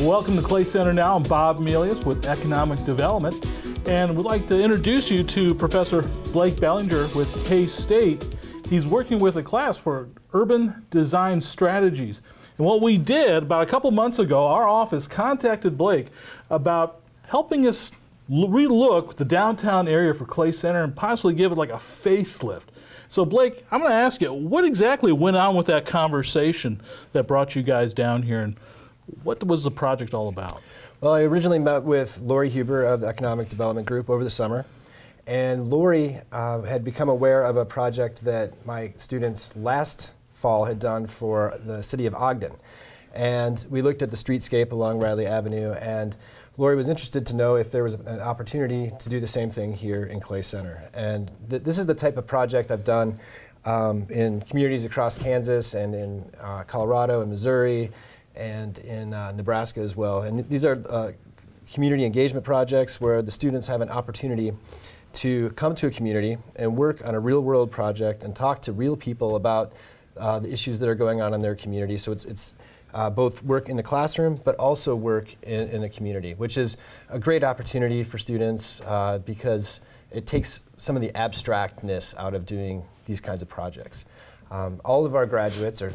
Welcome to Clay Center Now. I'm Bob Melius with Economic Development, and we'd like to introduce you to Professor Blake Bellinger with K-State. He's working with a class for urban design strategies. And what we did about a couple months ago, our office contacted Blake about helping us relook the downtown area for Clay Center and possibly give it like a facelift. So Blake, I'm going to ask you, what exactly went on with that conversation that brought you guys down here, and what was the project all about? Well, I originally met with Lori Huber of the Economic Development Group over the summer, and Lori had become aware of a project that my students last fall had done for the city of Ogden. And we looked at the streetscape along Riley Avenue, and Lori was interested to know if there was an opportunity to do the same thing here in Clay Center. And this is the type of project I've done in communities across Kansas and in Colorado and Missouri and in Nebraska as well. And these are community engagement projects where the students have an opportunity to come to a community and work on a real-world project and talk to real people about the issues that are going on in their community. So it's both work in the classroom, but also work in the community, which is a great opportunity for students because it takes some of the abstractness out of doing these kinds of projects. All of our graduates are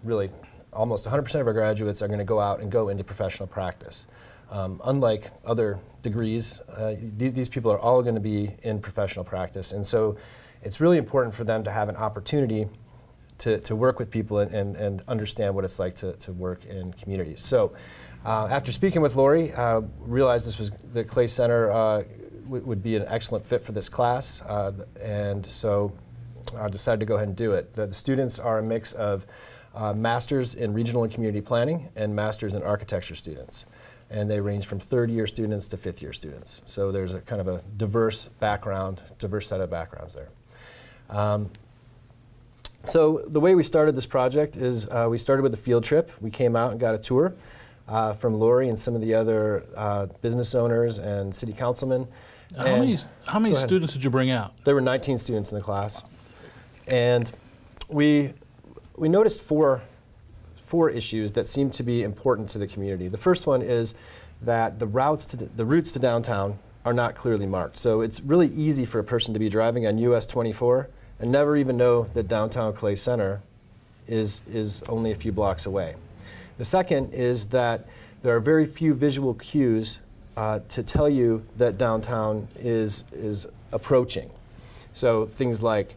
really, almost 100% of our graduates are going to go out and go into professional practice. Unlike other degrees, these people are all going to be in professional practice, and so it's really important for them to have an opportunity to work with people and understand what it's like to work in communities. So after speaking with Lori, realized the Clay Center would be an excellent fit for this class, and so I decided to go ahead and do it. The students are a mix of masters in regional and community planning and masters in architecture students. And they range from third-year students to fifth-year students. So there's a kind of a diverse set of backgrounds there. So the way we started this project is we started with a field trip. We came out and got a tour from Lori and some of the other business owners and city councilmen. How many students did you bring out? There were 19 students in the class. And we noticed four issues that seem to be important to the community. The first one is that the routes to downtown are not clearly marked. So it's really easy for a person to be driving on US 24 and never even know that downtown Clay Center is only a few blocks away. The second is that there are very few visual cues to tell you that downtown is approaching. So things like,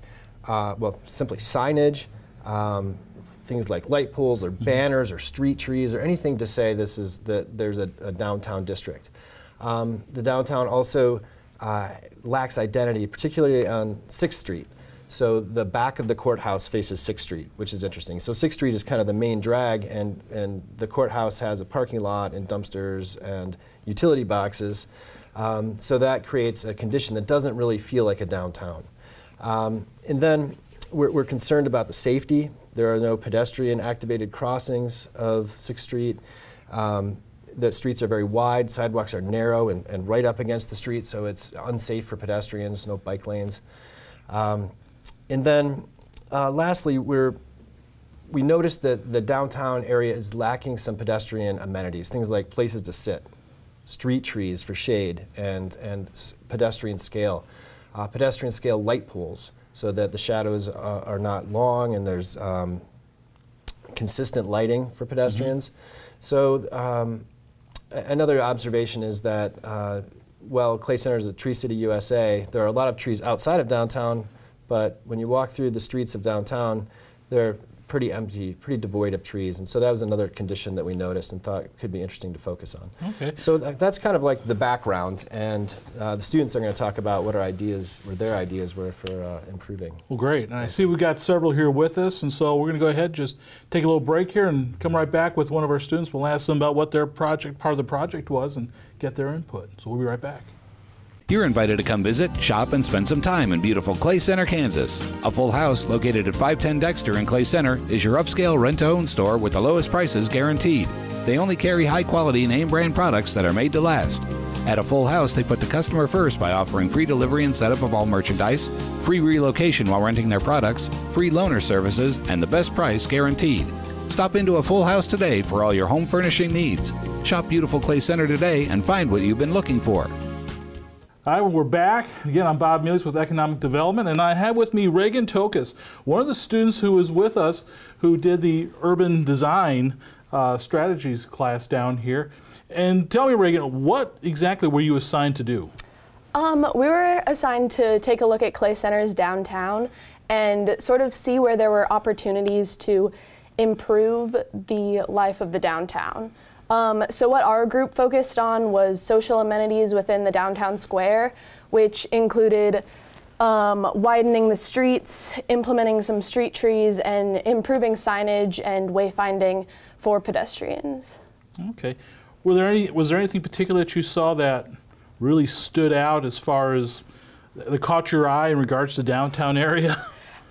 well, simply signage, things like light poles or banners or street trees or anything to say there's a downtown district. The downtown also lacks identity, particularly on 6th Street. So the back of the courthouse faces 6th Street, which is interesting. So 6th Street is kind of the main drag, and the courthouse has a parking lot and dumpsters and utility boxes. So that creates a condition that doesn't really feel like a downtown. And then we're concerned about the safety. There are no pedestrian activated crossings of 6th Street. The streets are very wide, sidewalks are narrow and right up against the street, so it's unsafe for pedestrians, no bike lanes. And then lastly, we noticed that the downtown area is lacking some pedestrian amenities, things like places to sit, street trees for shade, and pedestrian scale light poles, so that the shadows are not long and there's consistent lighting for pedestrians. So another observation is that, well, Clay Center is a Tree City, USA. There are a lot of trees outside of downtown, but when you walk through the streets of downtown, they're pretty empty, pretty devoid of trees. And so that was another condition that we noticed and thought could be interesting to focus on. Okay. So that's kind of like the background, and the students are going to talk about what their ideas were for improving. Well, great. And I see we've got several here with us, and so we're going to go ahead, just take a little break here and come right back with one of our students. We'll ask them about what their part of the project was and get their input. So we'll be right back. You're invited to come visit, shop, and spend some time in beautiful Clay Center, Kansas. A full house located at 510 Dexter in Clay Center is your upscale rent-to-own store with the lowest prices guaranteed. They only carry high-quality name-brand products that are made to last. At a full house, they put the customer first by offering free delivery and setup of all merchandise, free relocation while renting their products, free loaner services, and the best price guaranteed. Stop into a full house today for all your home furnishing needs. Shop beautiful Clay Center today and find what you've been looking for. All right, we're back. Again, I'm Bob Mealy with Economic Development, and I have with me Reagan Tokus, one of the students who was with us who did the urban design strategies class down here. And tell me, Reagan, what exactly were you assigned to do? We were assigned to take a look at Clay Center's downtown and sort of see where there were opportunities to improve the life of the downtown. So what our group focused on was social amenities within the downtown square, which included widening the streets, implementing some street trees, and improving signage and wayfinding for pedestrians. Okay. Was there anything particular that you saw that really stood out as far as that caught your eye in regards to the downtown area?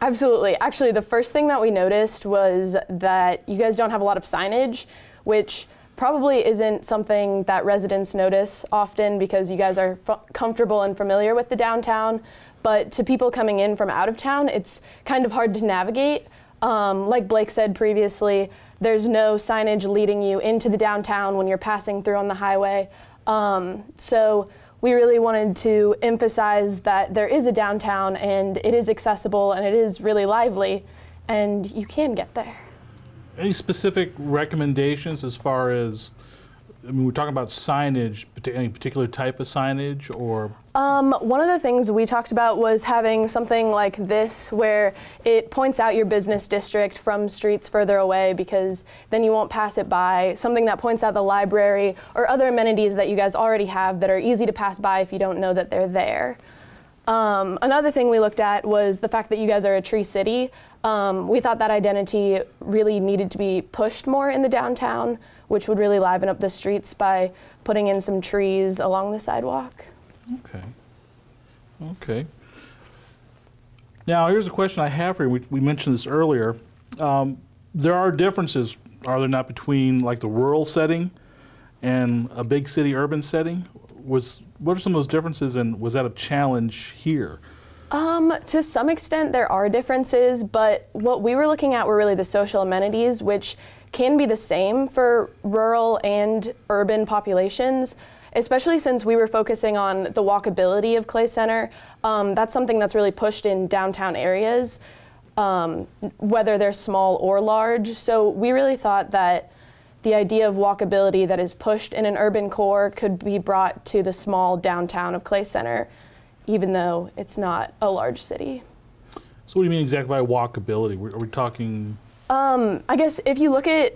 Absolutely. Actually, the first thing that we noticed was that you guys don't have a lot of signage, which probably isn't something that residents notice often because you guys are comfortable and familiar with the downtown. But to people coming in from out of town, it's kind of hard to navigate. Like Blake said previously, there's no signage leading you into the downtown when you're passing through on the highway. So we really wanted to emphasize that there is a downtown and it is accessible and it is really lively and you can get there. Any specific recommendations as far as, I mean, we're talking about signage, any particular type of signage or? One of the things we talked about was having something like this where it points out your business district from streets further away because then you won't pass it by. Something that points out the library or other amenities that you guys already have that are easy to pass by if you don't know that they're there. Another thing we looked at was the fact that you guys are a tree city. We thought that identity really needed to be pushed more in the downtown, which would really liven up the streets by putting in some trees along the sidewalk. Okay. Okay. Now, here's a question I have for you. We mentioned this earlier. There are differences, are there not, between like the rural setting and a big city urban setting? What are some of those differences, and was that a challenge here? To some extent there are differences, but what we were looking at were really the social amenities, which can be the same for rural and urban populations, especially since we were focusing on the walkability of Clay Center. That's something that's really pushed in downtown areas, whether they're small or large. So we really thought that the idea of walkability that is pushed in an urban core could be brought to the small downtown of Clay Center, even though it's not a large city. So what do you mean exactly by walkability? Are we talking? I guess if you look at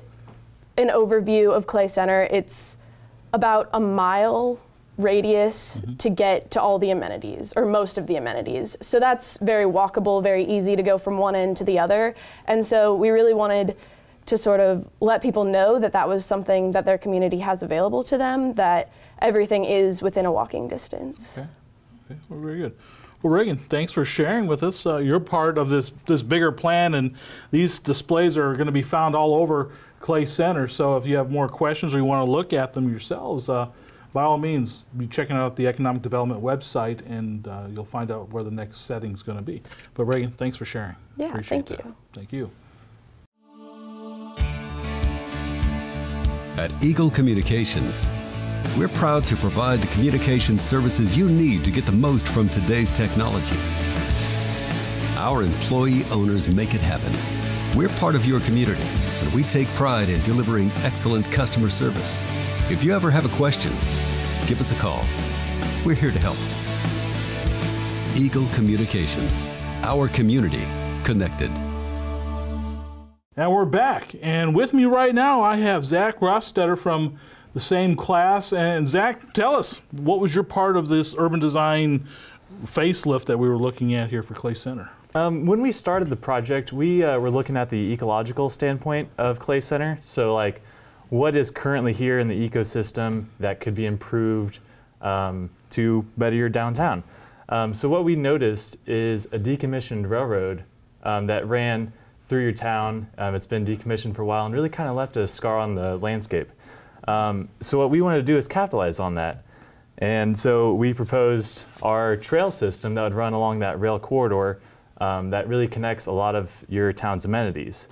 an overview of Clay Center, it's about a mile radius to get to all the amenities, or most of the amenities. So that's very walkable, very easy to go from one end to the other. And so we really wanted to sort of let people know that that was something that their community has available to them, that everything is within a walking distance. Okay. Okay. Well, very good. Well, Reagan, thanks for sharing with us. You're part of this bigger plan, and these displays are going to be found all over Clay Center. So if you have more questions or you want to look at them yourselves, by all means, be checking out the Economic Development website, and you'll find out where the next setting is going to be. But Reagan, thanks for sharing. Yeah, Appreciate thank that. you. Thank you. At Eagle Communications, we're proud to provide the communication services you need to get the most from today's technology. Our employee owners make it happen. We're part of your community, and we take pride in delivering excellent customer service. If you ever have a question, give us a call. We're here to help. Eagle Communications, our community connected. And we're back, and with me right now I have Zach Rostetter from the same class. And Zach, tell us, what was your part of this urban design facelift that we were looking at here for Clay Center? When we started the project, we were looking at the ecological standpoint of Clay Center. So like, what is currently here in the ecosystem that could be improved to better your downtown? So what we noticed is a decommissioned railroad that ran through your town. It's been decommissioned for a while and really kind of left a scar on the landscape. So what we wanted to do is capitalize on that. And so we proposed our trail system that would run along that rail corridor that really connects a lot of your town's amenities.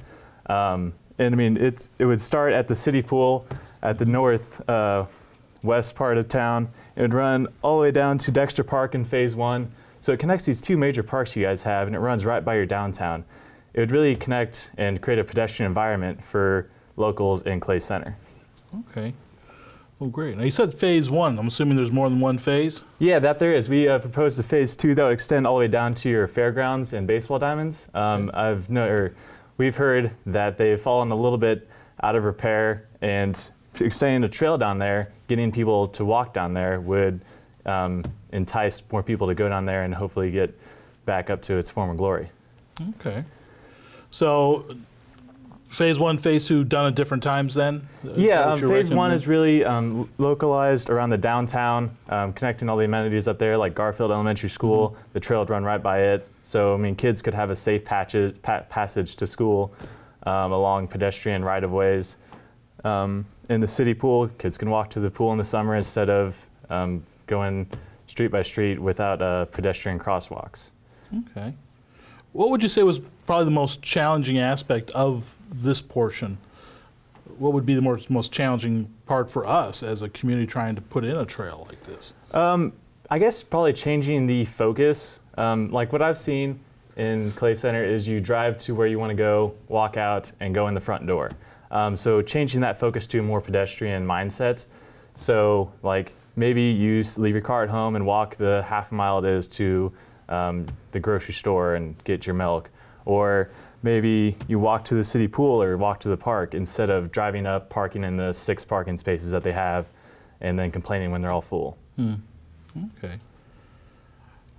And I mean, it would start at the city pool, at the north west part of town. It would run all the way down to Dexter Park in phase 1. So it connects these 2 major parks you guys have, and it runs right by your downtown. It would really connect and create a pedestrian environment for locals in Clay Center. Okay. Well, great. Now you said phase 1. I'm assuming there's more than one phase? Yeah, that there is. We proposed a phase 2 that would extend all the way down to your fairgrounds and baseball diamonds. We've heard that they've fallen a little bit out of repair, and extending a trail down there, getting people to walk down there would entice more people to go down there and hopefully get back up to its former glory. Okay. So phase 1, phase 2 done at different times then? Yeah, phase 1 is really localized around the downtown, connecting all the amenities up there, like Garfield Elementary School. The trail would run right by it. So, I mean, kids could have a safe passage to school along pedestrian right-of-ways. In the city pool, kids can walk to the pool in the summer instead of going street by street without pedestrian crosswalks. Okay. What would you say was probably the most challenging aspect of this portion? What would be the most challenging part for us as a community trying to put in a trail like this? I guess probably changing the focus. Like what I've seen in Clay Center is you drive to where you want to go, walk out, and go in the front door. So changing that focus to a more pedestrian mindset. So like maybe you leave your car at home and walk the half a mile it is to the grocery store and get your milk. Or maybe you walk to the city pool or walk to the park instead of driving up, parking in the 6 parking spaces that they have, and then complaining when they're all full. Okay.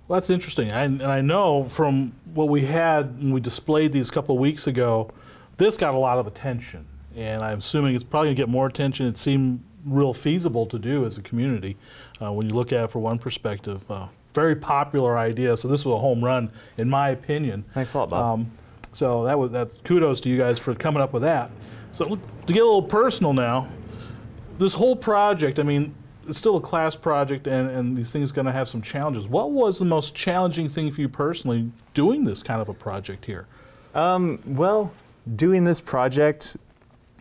Well, that's interesting. And I know from what we had when we displayed these a couple of weeks ago, this got a lot of attention. And I'm assuming it's probably going to get more attention. It seemed real feasible to do as a community when you look at it from one perspective. Very popular idea, so this was a home run, in my opinion. Thanks a lot, Bob. So that's kudos to you guys for coming up with that. So to get a little personal now, this whole project, I mean, it's still a class project, and these things are going to have some challenges. What was the most challenging thing for you personally doing this kind of a project here? Well, doing this project,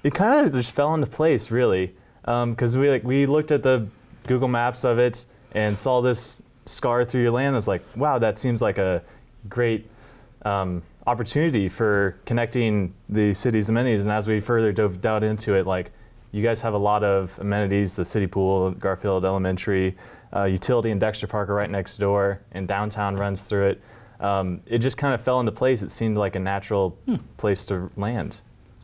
it kind of just fell into place, really, because we looked at the Google Maps of it and saw this scar through your land. I was like, wow, that seems like a great opportunity for connecting the city's amenities. And as we further dove into it, like, you guys have a lot of amenities, the city pool, Garfield Elementary, utility and Dexter Park are right next door, and downtown runs through it. It just kind of fell into place. It seemed like a natural place to land.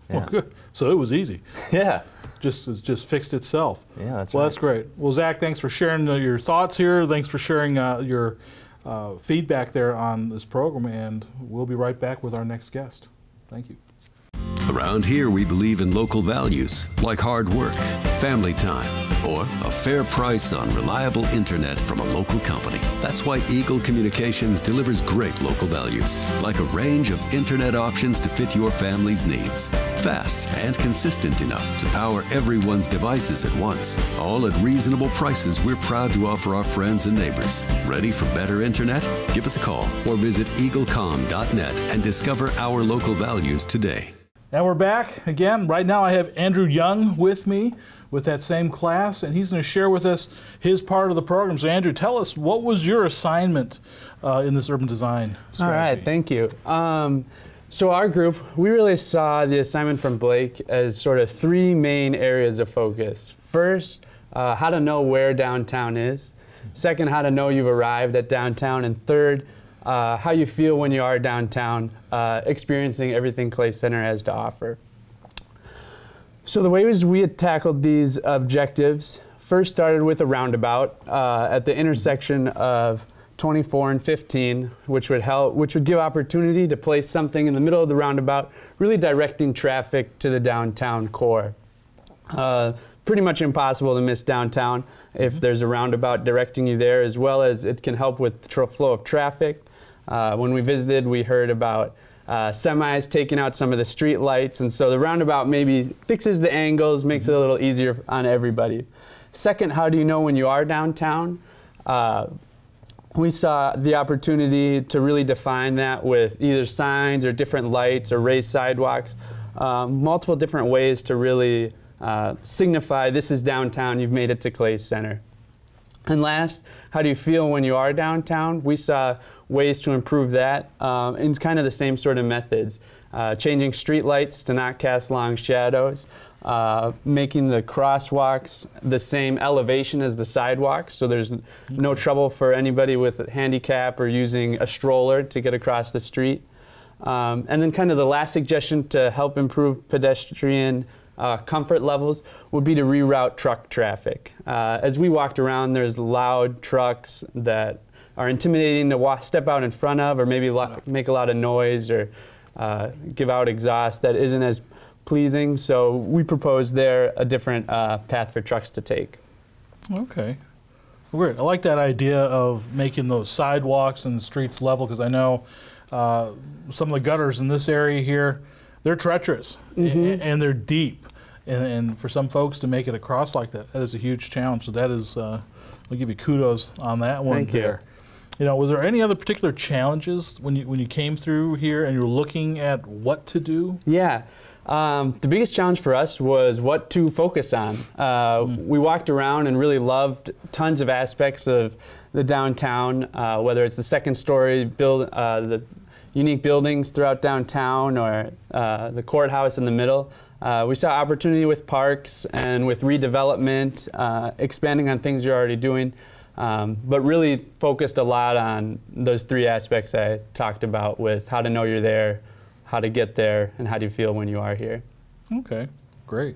Yeah. Well, good. So it was easy. Yeah. Just fixed itself. Yeah, that's well, right. That's great. Well, Zach, thanks for sharing your thoughts here. Thanks for sharing your feedback there on this program, and we'll be right back with our next guest. Thank you. Around here, we believe in local values like hard work, family time, or a fair price on reliable internet from a local company. That's why Eagle Communications delivers great local values, like a range of internet options to fit your family's needs. Fast and consistent enough to power everyone's devices at once. All at reasonable prices we're proud to offer our friends and neighbors. Ready for better internet? Give us a call or visit eaglecom.net and discover our local values today. And we're back again. Right now I have Andrew Young with me with that same class, and he's going to share with us his part of the program. So Andrew, tell us, what was your assignment in this urban design strategy? All right, thank you. So our group, we really saw the assignment from Blake as sort of 3 main areas of focus. First, how to know where downtown is. Second, how to know you've arrived at downtown. And third, how you feel when you are downtown, experiencing everything Clay Center has to offer. So the ways we had tackled these objectives first started with a roundabout at the intersection of 24 and 15, which would give opportunity to place something in the middle of the roundabout, really directing traffic to the downtown core. Pretty much impossible to miss downtown if there's a roundabout directing you there, as well as it can help with the flow of traffic. When we visited, we heard about semis taking out some of the street lights, and so the roundabout maybe fixes the angles, makes it a little easier on everybody. Second, how do you know when you are downtown? We saw the opportunity to really define that with either signs or different lights or raised sidewalks, multiple different ways to really signify this is downtown, you've made it to Clay Center. And last, how do you feel when you are downtown? We saw ways to improve that in kind of the same sort of methods. Changing street lights to not cast long shadows, making the crosswalks the same elevation as the sidewalks, so there's no trouble for anybody with a handicap or using a stroller to get across the street. And then kind of the last suggestion to help improve pedestrian comfort levels would be to reroute truck traffic. As we walked around, there's loud trucks that are intimidating to step out in front of, or maybe make a lot of noise or give out exhaust that isn't as pleasing. So we proposed there a different path for trucks to take. Okay. Great. I like that idea of making those sidewalks and the streets level, because I know some of the gutters in this area here, they're treacherous and they're deep. And for some folks to make it across like that, that is a huge challenge. So that is, I'll give you kudos on that one. Thank you. You know, was there any other particular challenges when you came through here and you were looking at what to do? Yeah. The biggest challenge for us was what to focus on. We walked around and really loved tons of aspects of the downtown, whether it's the second story the unique buildings throughout downtown or the courthouse in the middle. We saw opportunity with parks and with redevelopment, expanding on things you're already doing, but really focused a lot on those three aspects I talked about, with how to know you're there, how to get there, and how do you feel when you are here. Okay, great.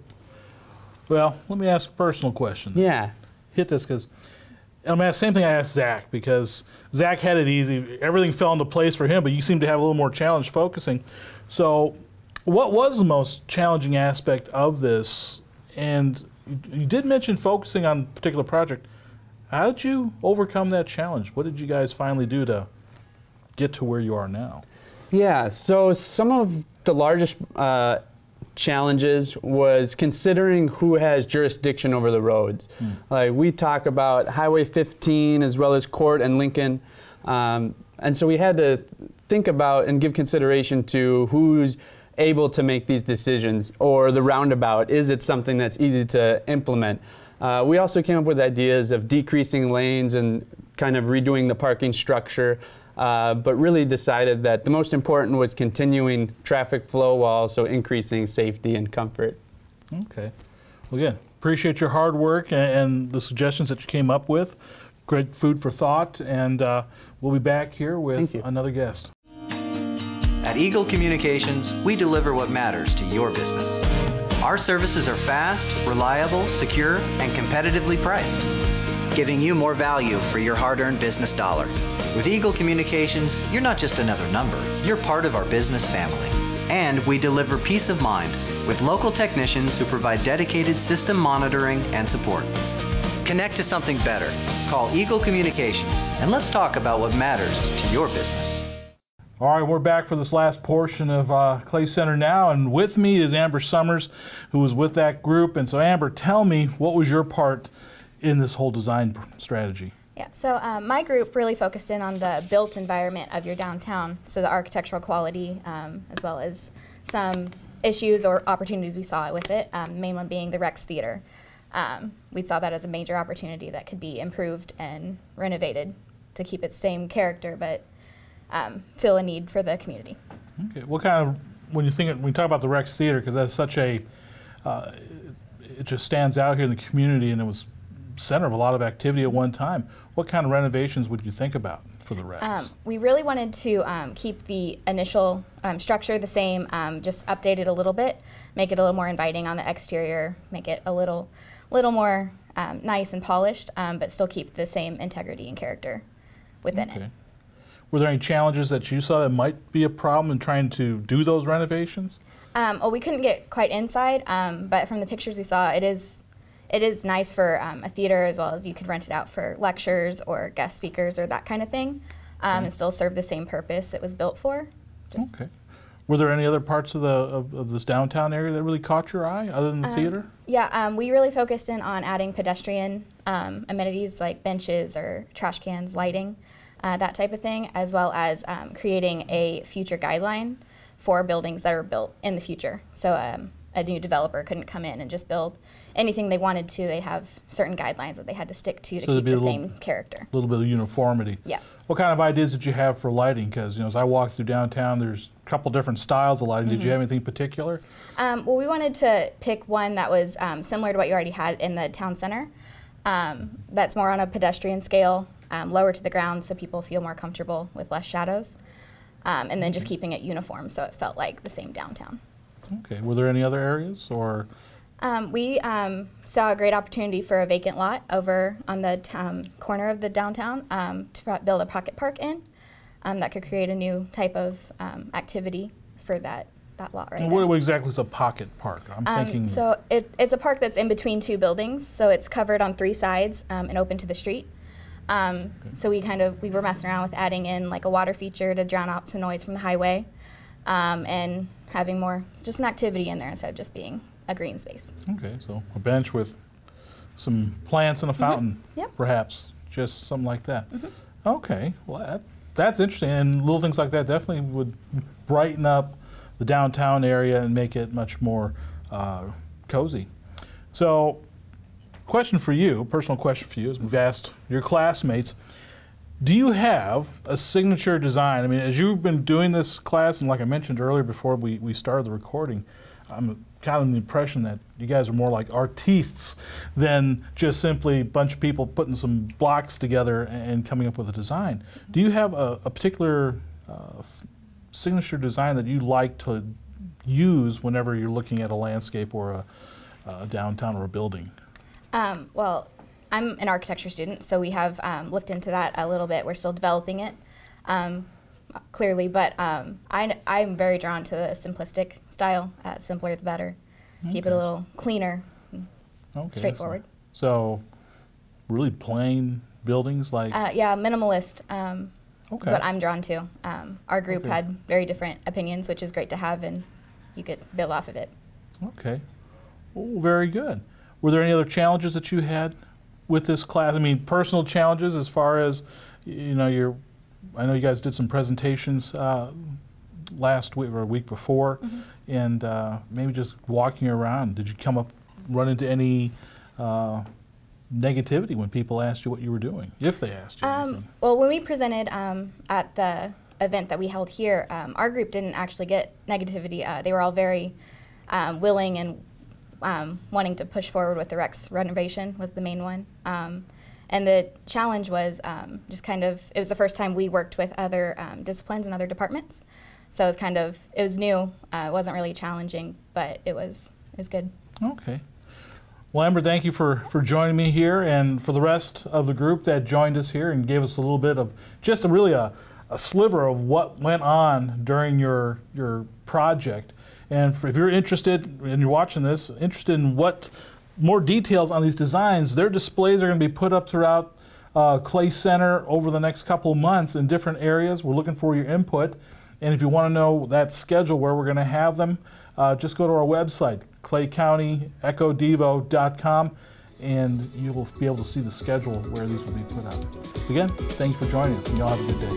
Well, let me ask a personal question. Yeah. Hit this, because I'm going to ask the same thing I asked Zach, because Zach had it easy. Everything fell into place for him, but you seem to have a little more challenge focusing. So what was the most challenging aspect of this? And you did mention focusing on a particular project. How did you overcome that challenge? What did you guys finally do to get to where you are now? Yeah, so some of the largest challenges was considering who has jurisdiction over the roads. Like, we talk about Highway 15 as well as Court and Lincoln, and so we had to think about and give consideration to who's able to make these decisions, or the roundabout. Is it something that's easy to implement? We also came up with ideas of decreasing lanes and kind of redoing the parking structure, but really decided that the most important was continuing traffic flow while also increasing safety and comfort. Okay. Well, again, appreciate your hard work and the suggestions that you came up with. Great food for thought, and we'll be back here with another guest. At Eagle Communications, we deliver what matters to your business. Our services are fast, reliable, secure, and competitively priced, giving you more value for your hard-earned business dollar. With Eagle Communications, you're not just another number, you're part of our business family. And we deliver peace of mind with local technicians who provide dedicated system monitoring and support. Connect to something better. Call Eagle Communications, and let's talk about what matters to your business. All right, we're back for this last portion of Clay Center now, and with me is Amber Summers, who was with that group. And so, Amber, tell me, what was your part in this whole design strategy? Yeah, so my group really focused in on the built environment of your downtown, so the architectural quality, as well as some issues or opportunities we saw with it, the main one being the Rex Theater. We saw that as a major opportunity that could be improved and renovated to keep its same character, but fill a need for the community. Okay. What kind of, when you talk about the Rex Theater, because that's such a, it just stands out here in the community, and it was center of a lot of activity at one time. What kind of renovations would you think about for the Rex? We really wanted to keep the initial structure the same, just update it a little bit, make it a little more inviting on the exterior, make it a little more nice and polished, but still keep the same integrity and character within it. Were there any challenges that you saw that might be a problem in trying to do those renovations? Well, we couldn't get quite inside, but from the pictures we saw, it is nice for a theater, as well as you could rent it out for lectures or guest speakers or that kind of thing, and still serve the same purpose it was built for. Okay. Were there any other parts of this downtown area that really caught your eye, other than the theater? Yeah, we really focused in on adding pedestrian amenities like benches or trash cans, lighting, that type of thing, as well as creating a future guideline for buildings that are built in the future. So a new developer couldn't come in and just build anything they wanted to. They have certain guidelines that they had to stick to keep the same character. A little bit of uniformity. Yeah. What kind of ideas did you have for lighting? Because as I walked through downtown, there's a couple different styles of lighting. Did you have anything particular? Well, we wanted to pick one that was similar to what you already had in the town center. That's more on a pedestrian scale, lower to the ground, so people feel more comfortable with less shadows. And then just keeping it uniform so it felt like the same downtown. Okay. Were there any other areas, or? We saw a great opportunity for a vacant lot over on the corner of the downtown to build a pocket park in that could create a new type of activity for that lot right there. What exactly is a pocket park? I'm thinking. So it's a park that's in between two buildings, so it's covered on three sides and open to the street. So we were messing around with adding in like a water feature to drown out some noise from the highway, and having more just an activity in there instead of just being a green space. Okay, so a bench with some plants and a fountain, Yep. perhaps, just something like that. Okay, well that's interesting, and little things like that definitely would brighten up the downtown area and make it much more cozy. So, question for you, personal question for you, is we've asked your classmates, do you have a signature design? I mean, as you've been doing this class, and like I mentioned earlier before we started the recording, I'm kind of the impression that you guys are more like artistes than just simply a bunch of people putting some blocks together and coming up with a design. Do you have a particular signature design that you like to use whenever you're looking at a landscape or a downtown or a building? Well, I'm an architecture student, so we have looked into that a little bit. We're still developing it, clearly, but I'm very drawn to the simplistic style. Simpler the better. Keep it a little cleaner, straightforward. So really plain buildings like? Yeah, minimalist is what I'm drawn to. Our group had very different opinions, which is great to have, and you could build off of it. Okay. Oh, very good. Were there any other challenges that you had with this class? I mean, personal challenges as far as, I know you guys did some presentations last week or a week before, and maybe just walking around. Did you run into any negativity when people asked you what you were doing, if they asked you anything? Well, when we presented at the event that we held here, our group didn't actually get negativity. They were all very willing and wanting to push forward with the Rex renovation was the main one. And the challenge was it was the first time we worked with other disciplines and other departments. So it was new. It wasn't really challenging, but it was good. Okay. Well, Amber, thank you for joining me here, and for the rest of the group that joined us here and gave us a little bit of just a sliver of what went on during your project. And if you're interested, and you're watching this, interested in what more details on these designs, their displays are going to be put up throughout Clay Center over the next couple of months in different areas. We're looking for your input. And if you want to know that schedule where we're going to have them, just go to our website, claycountyechodevo.com, and you will be able to see the schedule where these will be put up. Again, thank you for joining us, and y'all have a good day.